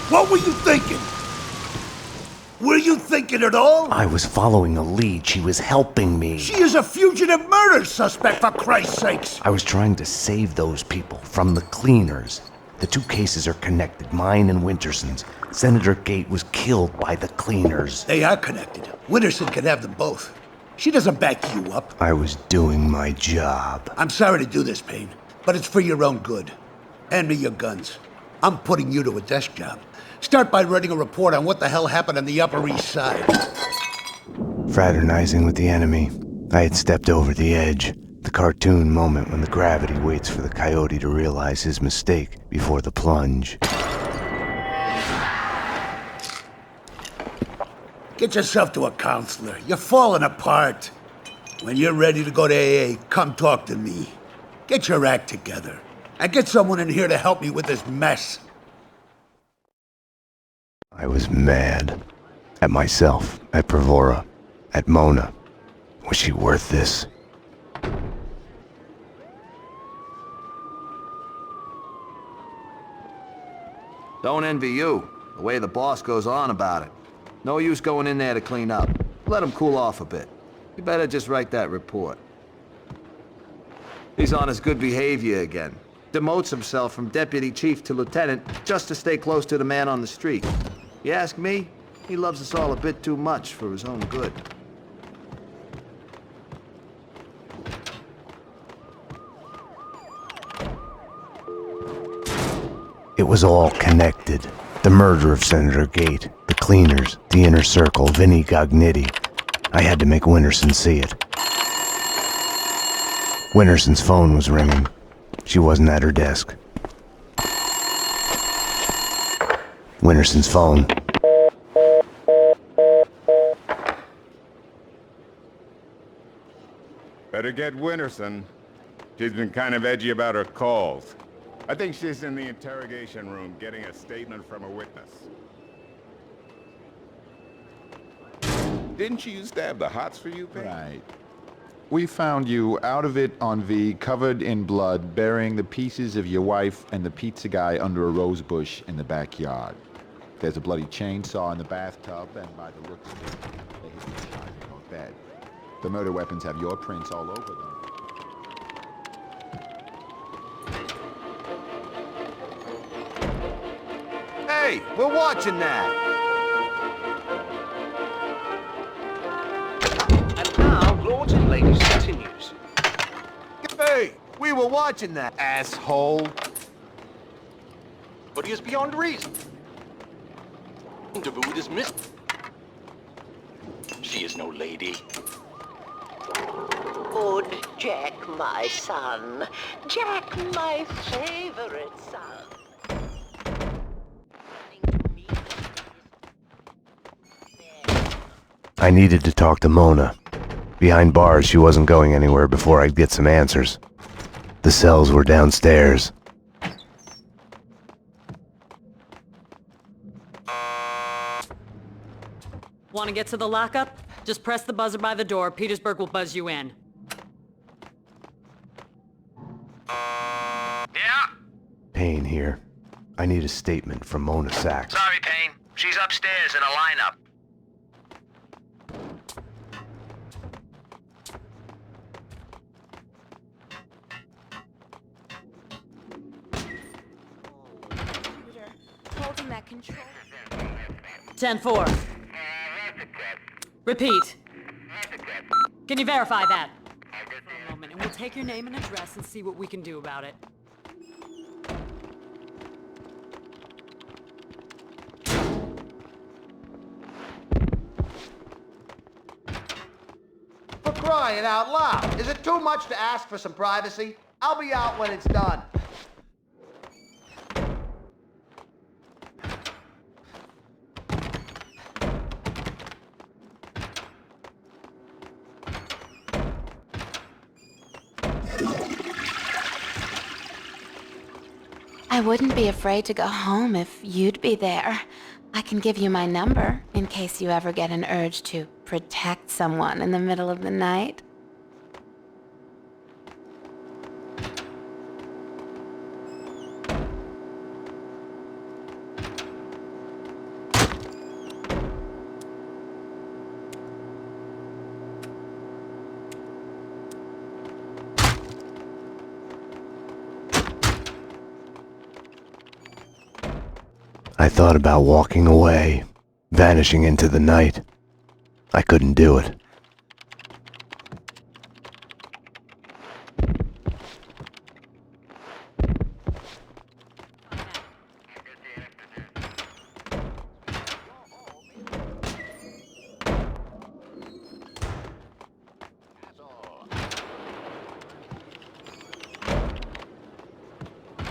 What were you thinking? Were you thinking at all? I was following a lead. She was helping me. She is a fugitive murder suspect, for Christ's sakes! I was trying to save those people from the cleaners. The two cases are connected, mine and Winterson's. Senator Gate was killed by the cleaners. They are connected. Winterson can have them both. She doesn't back you up. I was doing my job. I'm sorry to do this, Payne, but it's for your own good. Hand me your guns. I'm putting you to a desk job. Start by writing a report on what the hell happened on the Upper East Side. Fraternizing with the enemy, I had stepped over the edge. The cartoon moment when the gravity waits for the coyote to realize his mistake before the plunge. Get yourself to a counselor. You're falling apart. When you're ready to go to AA, come talk to me. Get your act together. And get someone in here to help me with this mess. I was mad. At myself, at Bravura, at Mona. Was she worth this? Don't envy you, the way the boss goes on about it. No use going in there to clean up. Let him cool off a bit. You better just write that report. He's on his good behavior again. Demotes himself from deputy chief to lieutenant just to stay close to the man on the street. You ask me, he loves us all a bit too much for his own good. It was all connected. The murder of Senator Gate, the cleaners, the inner circle, Vinnie Gognitti. I had to make Winterson see it. Winterson's phone was ringing. She wasn't at her desk. Winterson's phone. Better get Winterson. She's been kind of edgy about her calls. I think she's in the interrogation room getting a statement from a witness. Didn't you used to have the hots for you, Payne? Right. We found you out of it on V, covered in blood, burying the pieces of your wife and the pizza guy under a rose bush in the backyard. There's a bloody chainsaw in the bathtub, and by the looks of it, they hit the side of your bed. The murder weapons have your prints all over them. Hey, we're watching that! And now, lords and ladies, continues. Hey, we were watching that, asshole! But he is beyond reason. Davude is missed. She is no lady. Good Jack, my son. Jack, my favorite son. I needed to talk to Mona. Behind bars, she wasn't going anywhere before I'd get some answers. The cells were downstairs. Want to get to the lockup? Just press the buzzer by the door. Petersburg will buzz you in. Yeah? Payne here. I need a statement from Mona Sachs. Sorry, Payne. She's upstairs in a lineup. Holding that control. 10-4. Repeat. Can you verify that? For a moment, and we'll take your name and address and see what we can do about it. For crying out loud! Is it too much to ask for some privacy? I'll be out when it's done. I wouldn't be afraid to go home if you'd be there. I can give you my number in case you ever get an urge to protect someone in the middle of the night. I thought about walking away, vanishing into the night. I couldn't do it.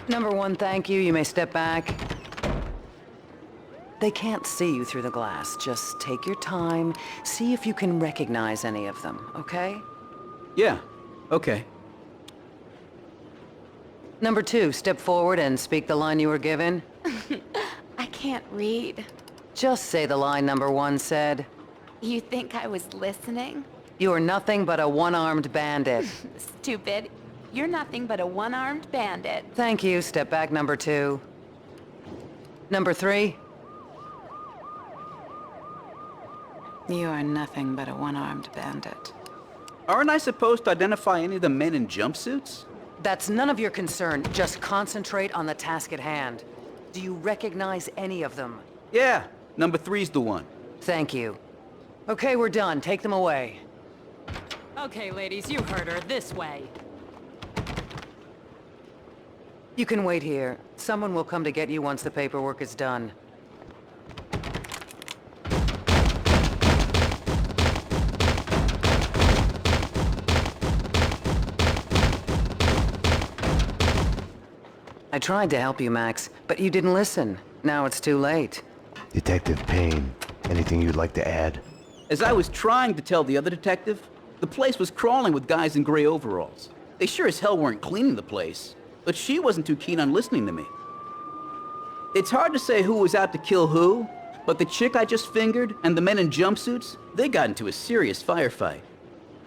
Number one, thank you. You may step back. They can't see you through the glass. Just take your time. See if you can recognize any of them, okay? Yeah, okay. Number two, step forward and speak the line you were given. I can't read. Just say the line number one said. You think I was listening? You are nothing but a one-armed bandit. Stupid. You're nothing but a one-armed bandit. Thank you. Step back, number two. Number three. You are nothing but a one-armed bandit. Aren't I supposed to identify any of the men in jumpsuits? That's none of your concern. Just concentrate on the task at hand. Do you recognize any of them? Yeah, number three's the one. Thank you. Okay, we're done. Take them away. Okay, ladies, you heard her. This way. You can wait here. Someone will come to get you once the paperwork is done. I tried to help you, Max, but you didn't listen. Now it's too late. Detective Payne, anything you'd like to add? As I was trying to tell the other detective, the place was crawling with guys in gray overalls. They sure as hell weren't cleaning the place, but she wasn't too keen on listening to me. It's hard to say who was out to kill who, but the chick I just fingered and the men in jumpsuits, they got into a serious firefight.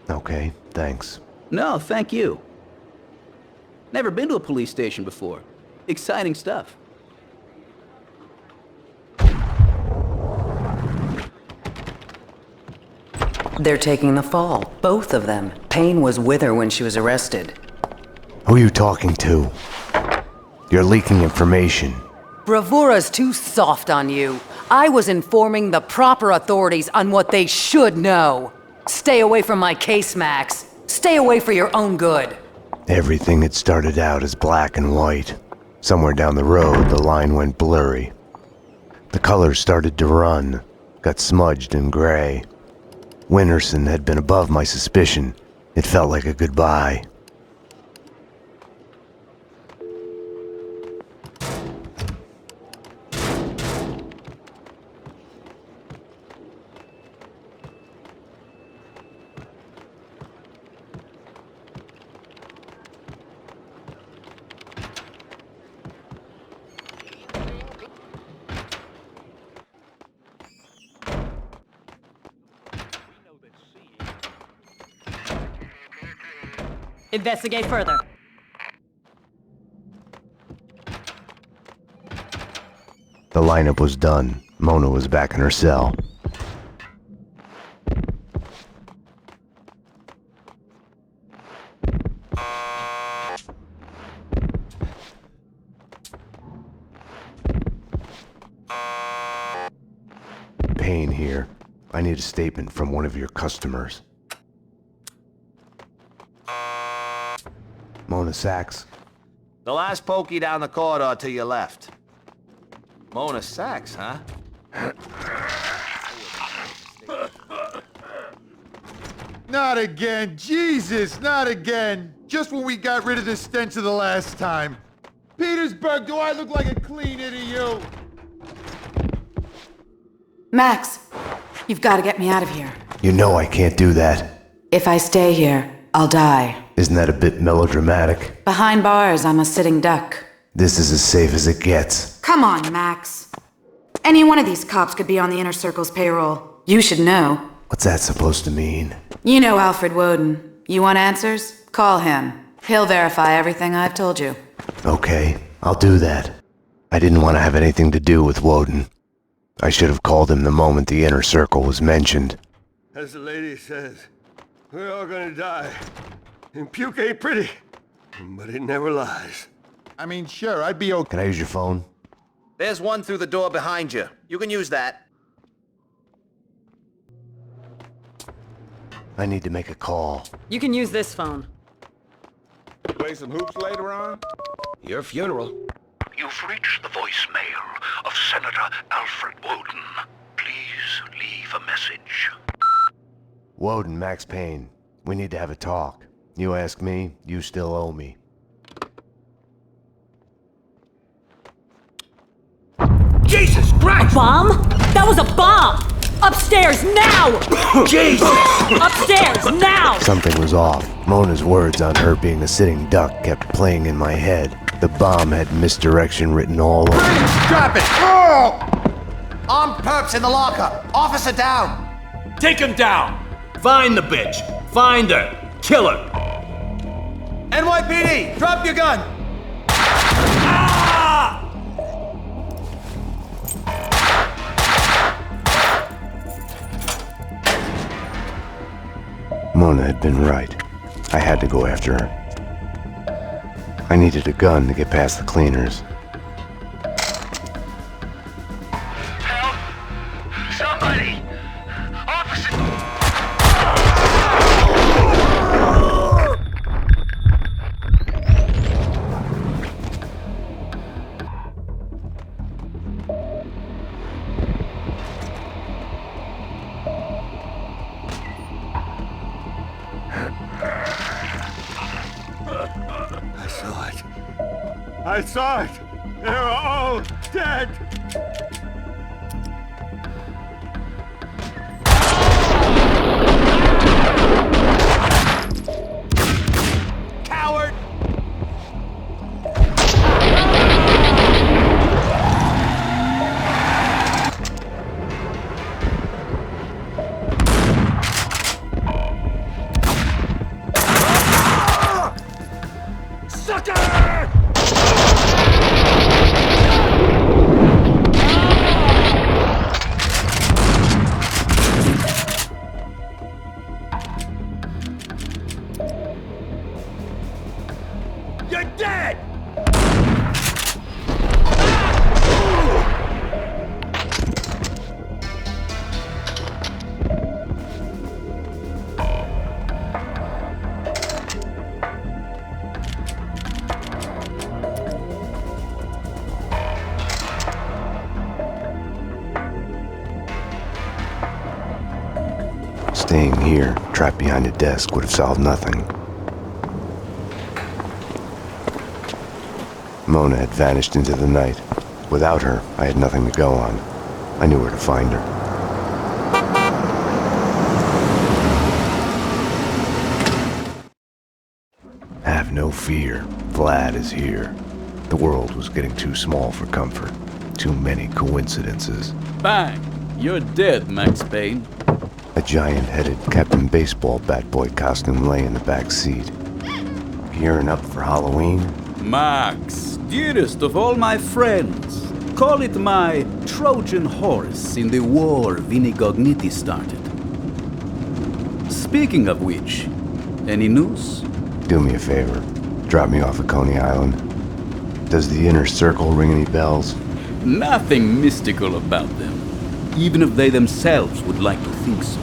Okay, thanks. No, thank you. Never been to a police station before. Exciting stuff. They're taking the fall, both of them. Payne was with her when she was arrested. Who are you talking to? You're leaking information. Bravura's too soft on you. I was informing the proper authorities on what they should know. Stay away from my case, Max. Stay away for your own good. Everything had started out as black and white. Somewhere down the road, the line went blurry. The colors started to run, got smudged and gray. Winterson had been above my suspicion. It felt like a goodbye. Investigate further. The lineup was done. Mona was back in her cell. Payne here. I need a statement from one of your customers. Mona Sachs. The last pokey down the corridor to your left. Mona Sachs, huh? Not again! Jesus, not again! Just when we got rid of the stench of the last time. Petersburg, do I look like a clean idiot to you? Max, you've got to get me out of here. You know I can't do that. If I stay here, I'll die. Isn't that a bit melodramatic? Behind bars, I'm a sitting duck. This is as safe as it gets. Come on, Max. Any one of these cops could be on the Inner Circle's payroll. You should know. What's that supposed to mean? You know Alfred Woden. You want answers? Call him. He'll verify everything I've told you. Okay, I'll do that. I didn't want to have anything to do with Woden. I should have called him the moment the Inner Circle was mentioned. As the lady says, we're all gonna die. And puke ain't pretty, but it never lies. I mean, sure, I'd be okay. Can I use your phone? There's one through the door behind you. You can use that. I need to make a call. You can use this phone. Play some hoops later on? Your funeral. You've reached the voicemail of Senator Alfred Woden. Please leave a message. Woden, Max Payne. We need to have a talk. You ask me, you still owe me. Jesus Christ! A bomb? That was a bomb! Upstairs now! Jesus! Upstairs now! Something was off. Mona's words on her being a sitting duck kept playing in my head. The bomb had misdirection written all over it. Drop it! Oh! Armed perps in the locker. Officer down. Take him down! Find the bitch! Find her! Kill her! NYPD, drop your gun! Ah! Mona had been right. I had to go after her. I needed a gun to get past the cleaners. Help! Somebody! Officer! I saw it! They were all dead! Coward! You're dead! Staying here, trapped behind a desk, would have solved nothing. Mona had vanished into the night. Without her, I had nothing to go on. I knew where to find her. Have no fear. Vlad is here. The world was getting too small for comfort. Too many coincidences. Bang! You're dead, Max Payne. A giant-headed Captain Baseball bat boy costume lay in the back seat. Gearing up for Halloween? Max, dearest of all my friends. Call it my Trojan horse in the war Vinnie Gognitti started. Speaking of which, any news? Do me a favor. Drop me off at Coney Island. Does the inner circle ring any bells? Nothing mystical about them, even if they themselves would like to think so.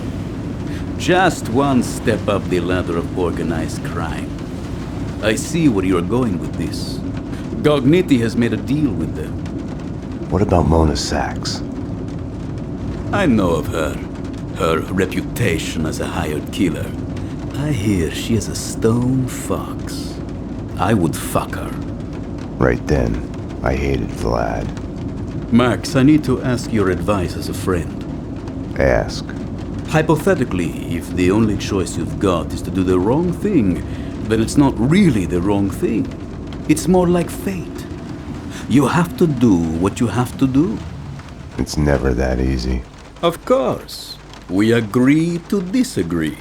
Just one step up the ladder of organized crime. I see where you're going with this. Gognitti has made a deal with them. What about Mona Sachs? I know of her. Her reputation as a hired killer. I hear she is a stone fox. I would fuck her. Right then, I hated Vlad. Max, I need to ask your advice as a friend. Ask. Hypothetically, if the only choice you've got is to do the wrong thing, then it's not really the wrong thing. It's more like fate. You have to do what you have to do. It's never that easy. Of course. We agree to disagree.